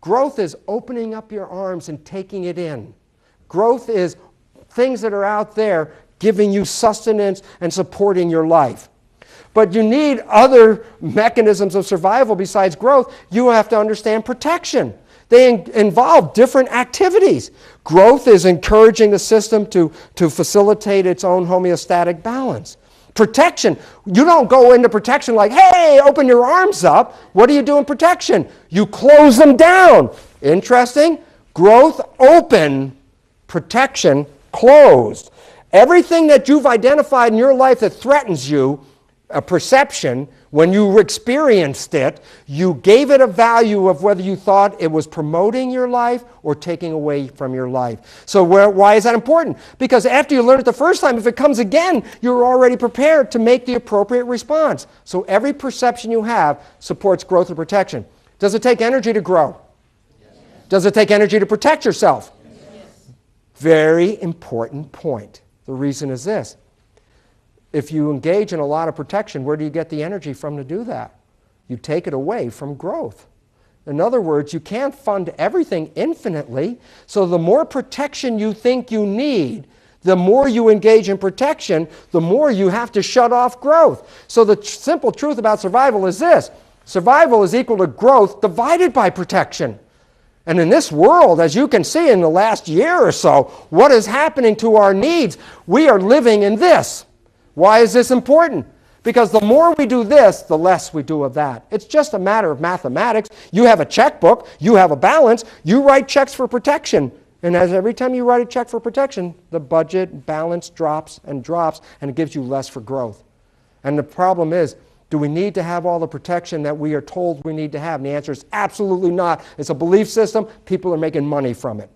Growth is opening up your arms and taking it in. Growth is things that are out there giving you sustenance and supporting your life. But you need other mechanisms of survival besides growth. You have to understand protection. They involve different activities. Growth is encouraging the system to facilitate its own homeostatic balance. Protection, you don't go into protection like, hey, open your arms up. What do you do in protection? You close them down. Interesting. Growth, open. Protection, closed. Everything that you've identified in your life that threatens you, a perception, when you experienced it, you gave it a value of whether you thought it was promoting your life or taking away from your life. So why is that important? Because after you learn it the first time, if it comes again, you're already prepared to make the appropriate response. So every perception you have supports growth or protection. Does it take energy to grow? Yes. Does it take energy to protect yourself? Yes. Very important point. The reason is this. If you engage in a lot of protection, where do you get the energy from to do that? You take it away from growth. In other words, you can't fund everything infinitely, so the more protection you think you need, the more you engage in protection, the more you have to shut off growth. So the simple truth about survival is this. Survival is equal to growth divided by protection. And in this world, as you can see in the last year or so, what is happening to our needs? We are living in this. Why is this important? Because the more we do this, the less we do of that. It's just a matter of mathematics. You have a checkbook, you have a balance, you write checks for protection. And as every time you write a check for protection, the budget balance drops, and it gives you less for growth. And the problem is, do we need to have all the protection that we are told we need to have? And the answer is absolutely not. It's a belief system. People are making money from it.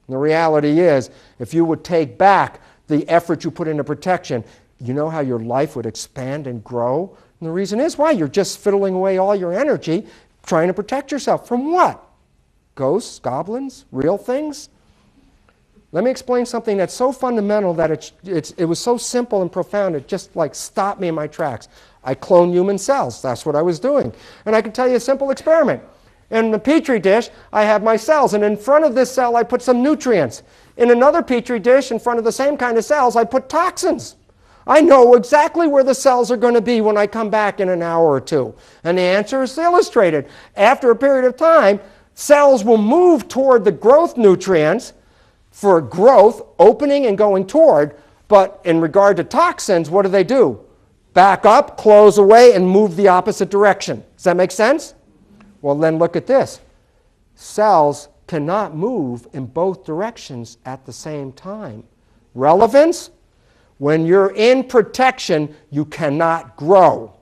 And the reality is, if you would take back the effort you put into protection, you know how your life would expand and grow? And the reason is why? You're just fiddling away all your energy trying to protect yourself. From what? Ghosts, goblins, real things? Let me explain something that's so fundamental that it was so simple and profound, it just like stopped me in my tracks. I cloned human cells. That's what I was doing. And I can tell you a simple experiment. In the Petri dish, I have my cells, and in front of this cell, I put some nutrients. In another Petri dish, in front of the same kind of cells, I put toxins. I know exactly where the cells are going to be when I come back in an hour or two. And the answer is illustrated. After a period of time, cells will move toward the growth nutrients for growth, opening and going toward. But in regard to toxins, what do? Back up, close away, and move the opposite direction. Does that make sense? Well, then look at this. Cells cannot move in both directions at the same time. Relevance? When you're in protection, you cannot grow.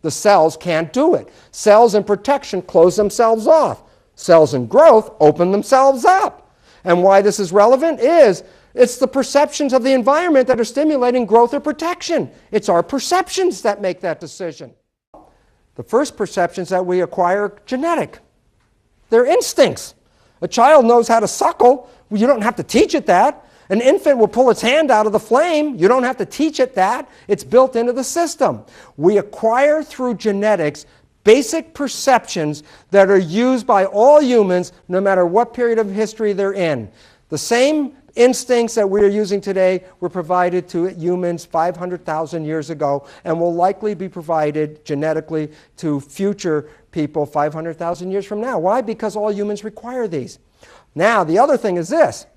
The cells can't do it. Cells in protection close themselves off. Cells in growth open themselves up. And why this is relevant is it's the perceptions of the environment that are stimulating growth or protection. It's our perceptions that make that decision. The first perceptions that we acquire are genetic. They're instincts. A child knows how to suckle. Well, you don't have to teach it that. An infant will pull its hand out of the flame. You don't have to teach it that. It's built into the system. We acquire through genetics basic perceptions that are used by all humans no matter what period of history they're in. The same instincts that we're using today were provided to humans 500,000 years ago and will likely be provided genetically to future people 500,000 years from now. Why? Because all humans require these. Now, the other thing is this.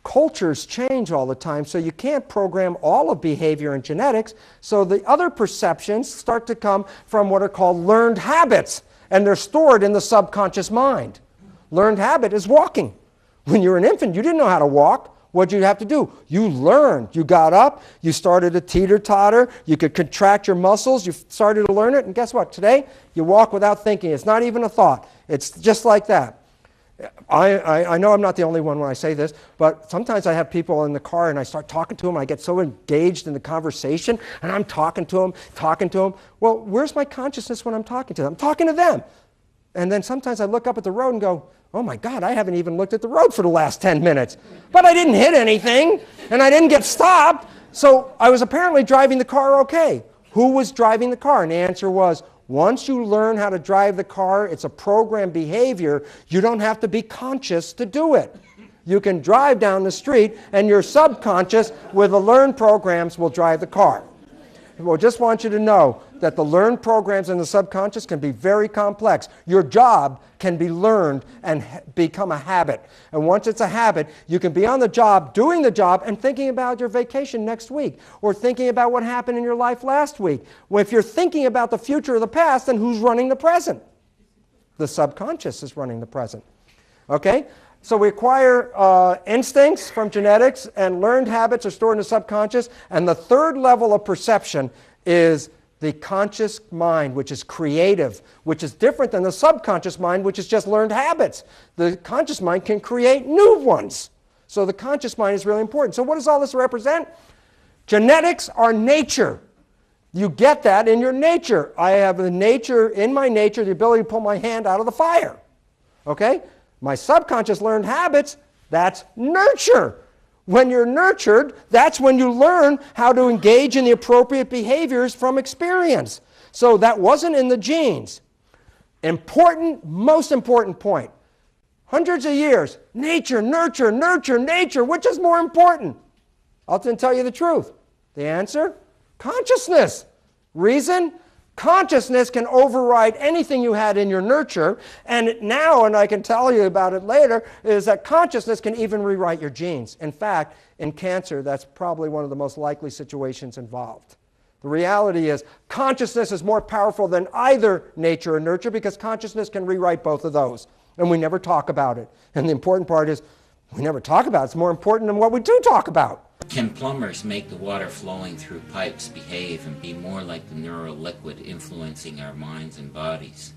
Cultures change all the time, so you can't program all of behavior in genetics. So the other perceptions start to come from what are called learned habits, and they're stored in the subconscious mind. Learned habit is walking. When you were an infant, you didn't know how to walk. What did you have to do? You learned. You got up, you started to teeter-totter, you could contract your muscles, you started to learn it, and guess what? Today, you walk without thinking. It's not even a thought. It's just like that. I know I'm not the only one when I say this, but sometimes I have people in the car and I start talking to them. I get so engaged in the conversation and I'm talking to them. Well, where's my consciousness when I'm talking to them? I'm talking to them. And then sometimes I look up at the road and go, oh my God, I haven't even looked at the road for the last 10 minutes. But I didn't hit anything and I didn't get stopped. So I was apparently driving the car okay. Who was driving the car? And the answer was, once you learn how to drive the car, it's a programmed behavior. You don't have to be conscious to do it. You can drive down the street, and your subconscious, with the learned programs, will drive the car. Well, just want you to know that the learned programs in the subconscious can be very complex. Your job can be learned and become a habit. And once it's a habit, you can be on the job, doing the job, and thinking about your vacation next week, or thinking about what happened in your life last week. Well, if you're thinking about the future or the past, then who's running the present? The subconscious is running the present. Okay? So we acquire instincts from genetics, and learned habits are stored in the subconscious. And the third level of perception is the conscious mind, which is creative, which is different than the subconscious mind, which is just learned habits. The conscious mind can create new ones. So the conscious mind is really important. So what does all this represent? Genetics are nature. You get that in your nature. I have in my nature, the ability to pull my hand out of the fire. Okay? My subconscious learned habits, that's nurture. When you're nurtured, that's when you learn how to engage in the appropriate behaviors from experience. So that wasn't in the genes. Important, most important point. Hundreds of years, nature, nurture, nurture, nature. Which is more important? I'll tell you the truth. The answer? Consciousness. Reason? Consciousness can override anything you had in your nurture, and now, and I can tell you about it later, is that consciousness can even rewrite your genes. In fact, in cancer, that's probably one of the most likely situations involved. The reality is consciousness is more powerful than either nature or nurture, because consciousness can rewrite both of those, and we never talk about it. And the important part is we never talk about it. It's more important than what we do talk about. Can plumbers make the water flowing through pipes behave and be more like the neural liquid influencing our minds and bodies?